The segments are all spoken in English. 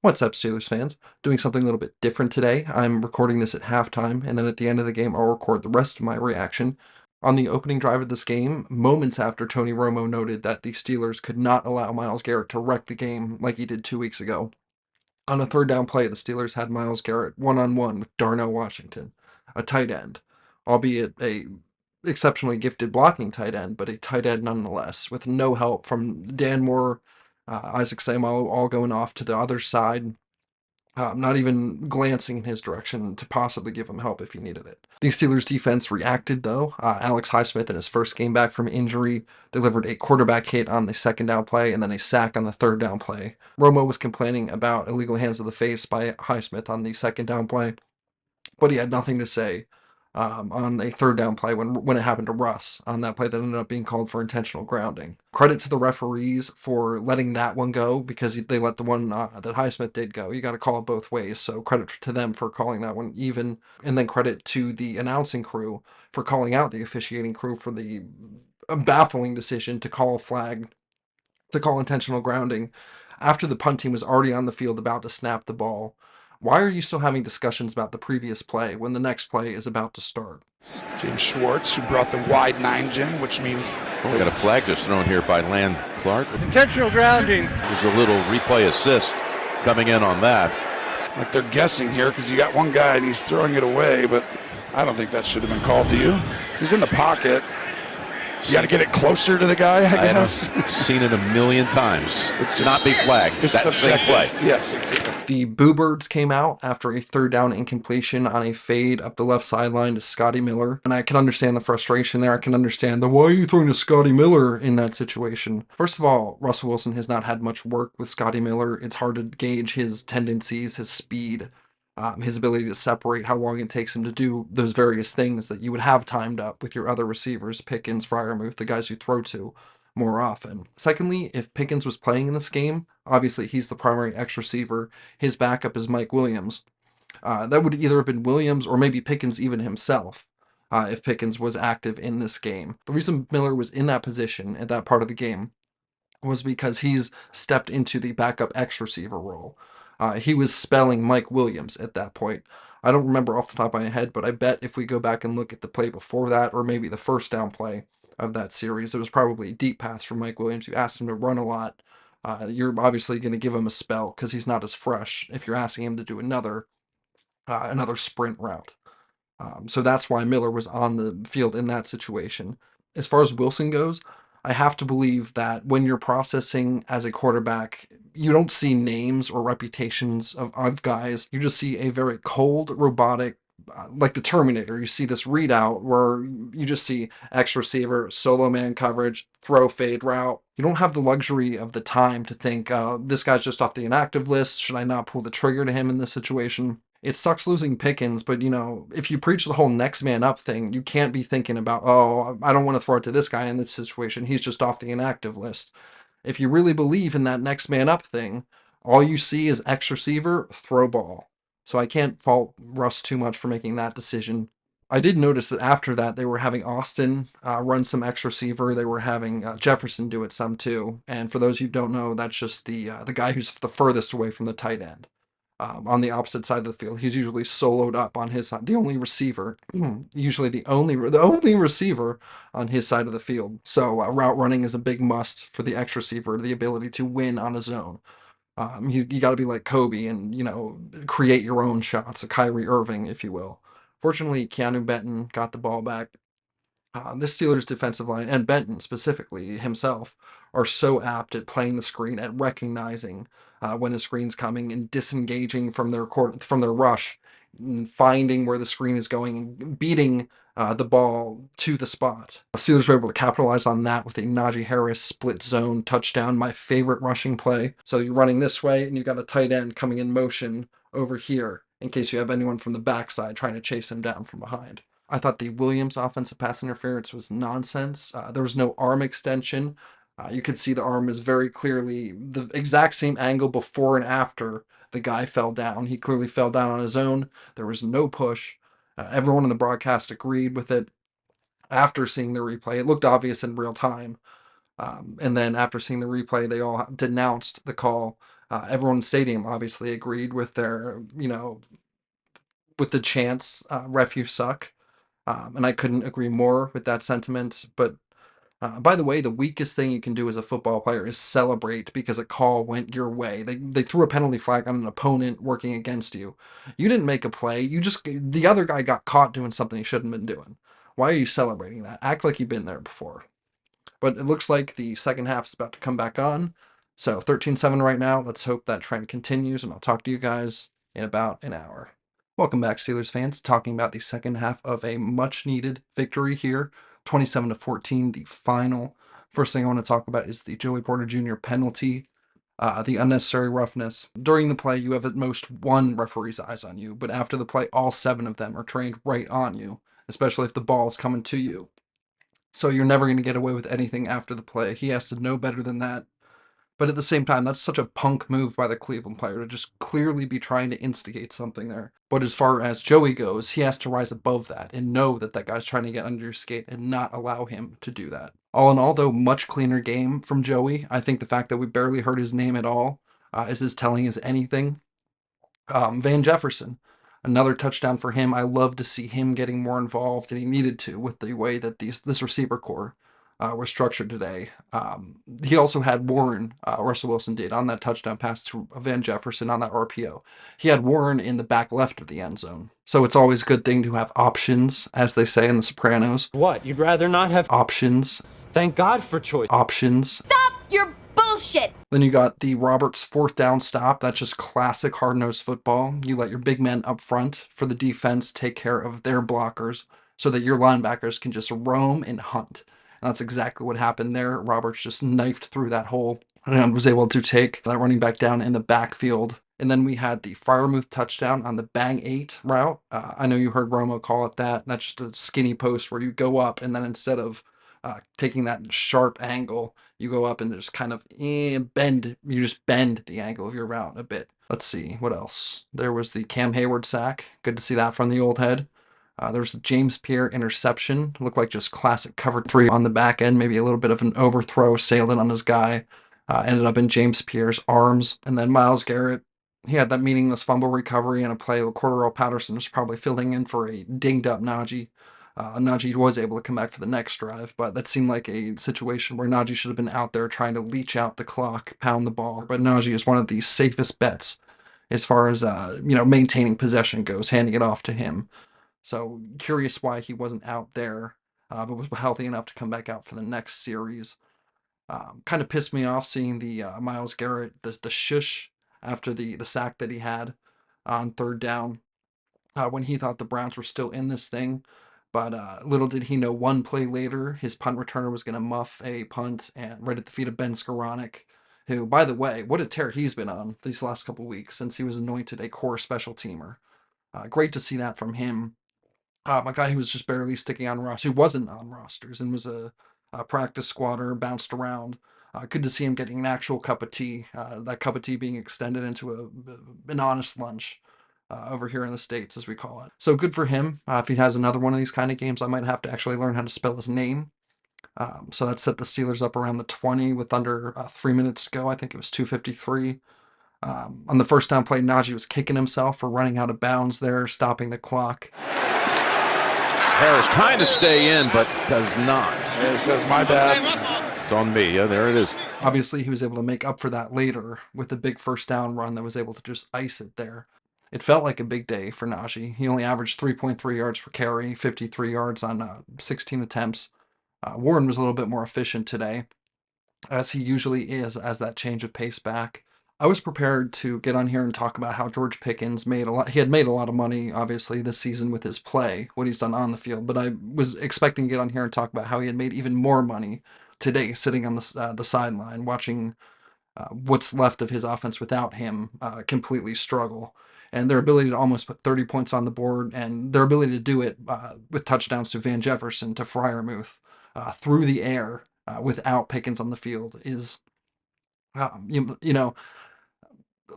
What's up, Steelers fans? Doing something a little bit different today. I'm recording this at halftime, and then at the end of the game, I'll record the rest of my reaction. On the opening drive of this game, moments after Tony Romo noted that the Steelers could not allow Myles Garrett to wreck the game like he did 2 weeks ago. On a third down play, the Steelers had Myles Garrett one-on-one with Darnell Washington, a tight end, albeit a exceptionally gifted blocking tight end, but a tight end nonetheless, with no help from Dan Moore, Isaac Seumalo all going off to the other side, not even glancing in his direction to possibly give him help if he needed it. The Steelers defense reacted, though. Alex Highsmith, in his first game back from injury, delivered a quarterback hit on the second down play and then a sack on the third down play. Romo was complaining about illegal hands to the face by Highsmith on the second down play, but he had nothing to say on a third down play when it happened to Russ on that play that ended up being called for intentional grounding. Credit to the referees for letting that one go because they let the one that Highsmith did go. You got to call it both ways. So credit to them for calling that one even, and then credit to the announcing crew for calling out the officiating crew for the baffling decision to call a flag, to call intentional grounding after the punt team was already on the field about to snap the ball. Why are you still having discussions about the previous play when the next play is about to start? James Schwartz, who brought the wide 9-gen, which means... We got a flag just thrown here by Land Clark. Intentional grounding. There's a little replay assist coming in on that. Like they're guessing here because you got one guy and he's throwing it away, but I don't think that should have been called to you. He's in the pocket. You got to get it closer to the guy, I guess. I've seen it a million times. It's just not be flagged. It's that same play. Yes, exactly. The Boo Birds came out after a third down incompletion on a fade up the left sideline to Scotty Miller. And I can understand the frustration there. I can understand the why are you throwing to Scotty Miller in that situation. First of all, Russell Wilson has not had much work with Scotty Miller. It's hard to gauge his tendencies, his speed, his ability to separate, how long it takes him to do those various things that you would have timed up with your other receivers, Pickens, Freiermuth, the guys you throw to more often. Secondly, if Pickens was playing in this game, obviously he's the primary X receiver. His backup is Mike Williams. That would either have been Williams or maybe Pickens even himself if Pickens was active in this game. The reason Miller was in that position at that part of the game was because he's stepped into the backup X receiver role. He was spelling Mike Williams at that point. I don't remember off the top of my head, but I bet if we go back and look at the play before that, or maybe the first down play of that series, it was probably a deep pass from Mike Williams. You asked him to run a lot. You're obviously going to give him a spell because he's not as fresh if you're asking him to do another sprint route. So that's why Miller was on the field in that situation. As far as Wilson goes, I have to believe that when you're processing as a quarterback, you don't see names or reputations of guys. You just see a very cold, robotic, like the Terminator. You see this readout where you just see X receiver, solo man coverage, throw fade route. You don't have the luxury of the time to think, this guy's just off the inactive list. Should I not pull the trigger to him in this situation? It sucks losing Pickens, but, if you preach the whole next man up thing, you can't be thinking about, oh, I don't want to throw it to this guy in this situation. He's just off the inactive list. If you really believe in that next man up thing, all you see is X receiver, throw ball. So I can't fault Russ too much for making that decision. I did notice that after that, they were having Austin run some X receiver. They were having Jefferson do it some too. And for those who don't know, that's just the guy who's the furthest away from the tight end. On the opposite side of the field, he's usually soloed up on his side, the only receiver, usually the only receiver on his side of the field. So route running is a big must for the X receiver, the ability to win on his own. You got to be like Kobe and create your own shots, a Kyrie Irving, if you will. Fortunately, Keanu Benton got the ball back. The Steelers' defensive line, and Benton specifically himself, are so apt at playing the screen, at recognizing when a screen's coming and disengaging from their rush, and finding where the screen is going and beating the ball to the spot. The Steelers were able to capitalize on that with a Najee Harris split zone touchdown, my favorite rushing play. So you're running this way, and you've got a tight end coming in motion over here in case you have anyone from the backside trying to chase him down from behind. I thought the Williams offensive pass interference was nonsense. There was no arm extension. You could see the arm is very clearly the exact same angle before and after the guy fell down. He clearly fell down on his own. There was no push. Everyone in the broadcast agreed with it after seeing the replay. It looked obvious in real time. And then after seeing the replay, they all denounced the call. Everyone in the stadium obviously agreed with their, with the chants, ref you suck. And I couldn't agree more with that sentiment. But by the way, the weakest thing you can do as a football player is celebrate because a call went your way. They threw a penalty flag on an opponent working against you. You didn't make a play. The other guy got caught doing something he shouldn't have been doing. Why are you celebrating that? Act like you've been there before. But it looks like the second half is about to come back on. So 13-7 right now. Let's hope that trend continues, and I'll talk to you guys in about an hour. Welcome back, Steelers fans. Talking about the second half of a much-needed victory here, 27-14, the final. First thing I want to talk about is the Joey Porter Jr. penalty, the unnecessary roughness. During the play, you have at most one referee's eyes on you, but after the play, all 7 of them are trained right on you, especially if the ball is coming to you. So you're never going to get away with anything after the play. He has to know better than that. But at the same time, that's such a punk move by the Cleveland player to just clearly be trying to instigate something there. But as far as Joey goes, he has to rise above that and know that that guy's trying to get under your skate and not allow him to do that. All in all, though, much cleaner game from Joey. I think the fact that we barely heard his name at all is as telling as anything. Van Jefferson, another touchdown for him. I love to see him getting more involved, and he needed to with the way that this receiver core were structured today. He also had Warren, Russell Wilson did, on that touchdown pass to Van Jefferson on that RPO. He had Warren in the back left of the end zone. So it's always a good thing to have options, as they say in The Sopranos. What? You'd rather not have Options. Thank God for choice. Options. Stop your bullshit! Then you got the Roberts 4th down stop. That's just classic hard-nosed football. You let your big men up front for the defense take care of their blockers so that your linebackers can just roam and hunt. And that's exactly what happened there. Roberts just knifed through that hole and was able to take that running back down in the backfield. And then we had the Freiermuth touchdown on the Bang 8 route. I know you heard Romo call it that. That's just a skinny post where you go up and then instead of taking that sharp angle, you go up and just kind of bend. You just bend the angle of your route a bit. Let's see, what else? There was the Cam Hayward sack. Good to see that from the old head. There's the James Pierre interception. Looked like just classic cover 3 on the back end. Maybe a little bit of an overthrow, sailed it on his guy. Ended up in James Pierre's arms. And then Myles Garrett, he had that meaningless fumble recovery and a play where Cordero Patterson was probably filling in for a dinged up Najee. Najee was able to come back for the next drive, but that seemed like a situation where Najee should have been out there trying to leech out the clock, pound the ball. But Najee is one of the safest bets as far as maintaining possession goes, handing it off to him. So curious why he wasn't out there, but was healthy enough to come back out for the next series. Kind of pissed me off seeing the Myles Garrett, the shush after the sack that he had on 3rd down when he thought the Browns were still in this thing. But little did he know, one play later, his punt returner was going to muff a punt and right at the feet of Ben Skoranek, who, by the way, what a tear he's been on these last couple weeks since he was anointed a core special teamer. Great to see that from him. A guy who was just barely sticking on rosters, who wasn't on rosters and was a practice squatter, bounced around. Good to see him getting an actual cup of tea, that cup of tea being extended into an honest lunch. Over here in the States, as we call it. So good for him. If he has another one of these kind of games, I might have to actually learn how to spell his name. So that set the Steelers up around the 20 with under 3 minutes to go. I think it was 2:53. On the first down play, Najee was kicking himself for running out of bounds there, stopping the clock. Harris trying to stay in, but does not. Yeah, he says, my bad. It's on me. Yeah, there it is. Obviously, he was able to make up for that later with a big first down run that was able to just ice it there. It felt like a big day for Najee. He only averaged 3.3 yards per carry, 53 yards on 16 attempts. Warren was a little bit more efficient today, as he usually is, as that change of pace back. I was prepared to get on here and talk about how George Pickens made a lot. He had made a lot of money, obviously, this season with his play, what he's done on the field. But I was expecting to get on here and talk about how he had made even more money today, sitting on the sideline, watching what's left of his offense without him completely struggle. And their ability to almost put 30 points on the board, and their ability to do it with touchdowns to Van Jefferson, to Freiermuth, through the air without Pickens on the field is, you know,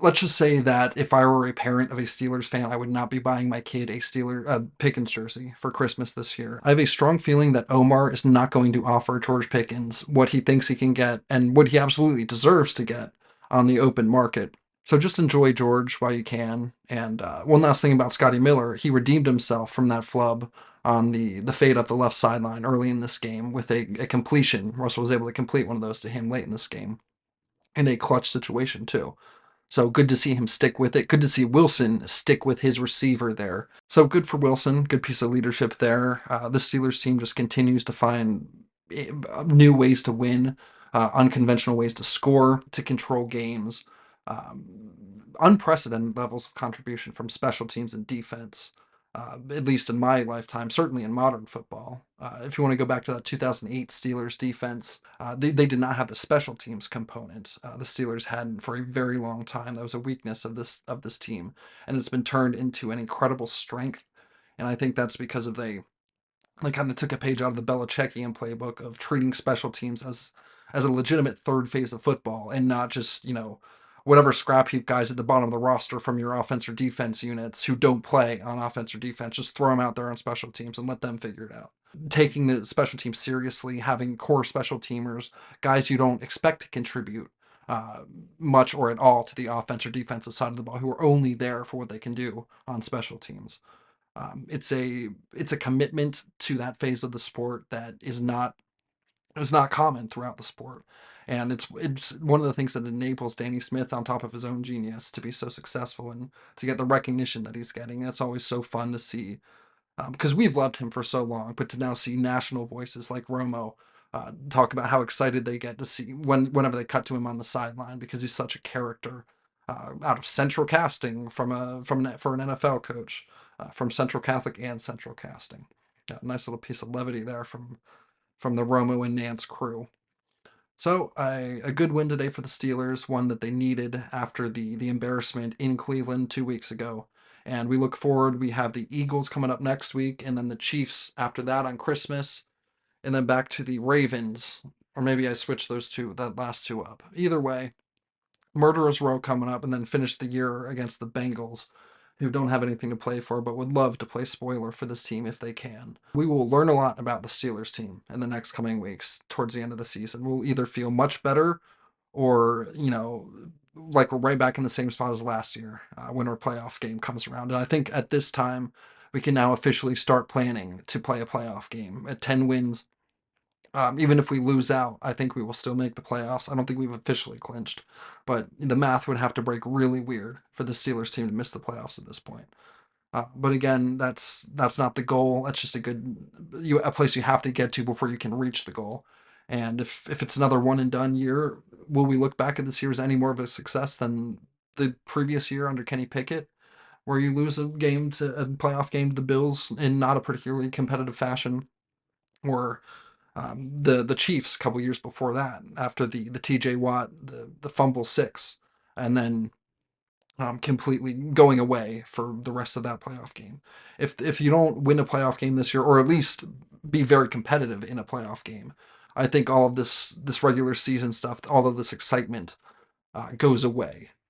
let's just say that if I were a parent of a Steelers fan, I would not be buying my kid a Pickens jersey for Christmas this year. I have a strong feeling that Omar is not going to offer George Pickens what he thinks he can get and what he absolutely deserves to get on the open market. So just enjoy George while you can. And one last thing about Scotty Miller, he redeemed himself from that flub on the fade up the left sideline early in this game with a completion. Russell was able to complete one of those to him late in this game in a clutch situation too. So good to see him stick with it. Good to see Wilson stick with his receiver there. So good for Wilson. Good piece of leadership there. The Steelers team just continues to find new ways to win, unconventional ways to score, to control games. Unprecedented levels of contribution from special teams and defense, at least in my lifetime, certainly in modern football. If you want to go back to that 2008 Steelers defense, they did not have the special teams component. The Steelers had for a very long time. That was a weakness of this team, and it's been turned into an incredible strength. And I think that's because of they kind of took a page out of the Belichickian playbook of treating special teams as a legitimate third phase of football and not just, whatever scrap heap guys at the bottom of the roster from your offense or defense units who don't play on offense or defense. Just throw them out there on special teams and let them figure it out. Taking the special teams seriously, having core special teamers, guys you don't expect to contribute uh, much or at all to the offense or defensive side of the ball, who are only there for what they can do on special teams. It's a commitment to that phase of the sport that is not common throughout the sport, and it's one of the things that enables Danny Smith, on top of his own genius, to be so successful and to get the recognition that he's getting. And it's always so fun to see, because we've loved him for so long, but to now see national voices like Romo talk about how excited they get to see whenever they cut to him on the sideline, because he's such a character, out of Central Casting for an NFL coach, from Central Catholic and Central Casting. Yeah, nice little piece of levity there from the Romo and Nance crew. So a good win today for the Steelers, one that they needed after the embarrassment in Cleveland 2 weeks ago. And we look forward. We have the Eagles coming up next week, and then the Chiefs after that on Christmas, and then back to the Ravens. Or maybe I switched that last two up. Either way, Murderers Row coming up, and then finish the year against the Bengals, who don't have anything to play for but would love to play spoiler for this team if they can. We will learn a lot about the Steelers team in the next coming weeks towards the end of the season. We'll either feel much better or, like we're right back in the same spot as last year when our playoff game comes around. And I think at this time, we can now officially start planning to play a playoff game. At 10 wins, even if we lose out, I think we will still make the playoffs. I don't think we've officially clinched, but the math would have to break really weird for the Steelers team to miss the playoffs at this point. But again, that's not the goal. That's just a place you have to get to before you can reach the goal. And if it's another one and done year, will we look back at this year as any more of a success than the previous year under Kenny Pickett, where you lose a playoff game to the Bills in not a particularly competitive fashion, or the Chiefs a couple years before that after the T.J. Watt the fumble six, and then completely going away for the rest of that playoff game. If you don't win a playoff game this year, or at least be very competitive in a playoff game, I think all of this regular season stuff, all of this excitement goes away.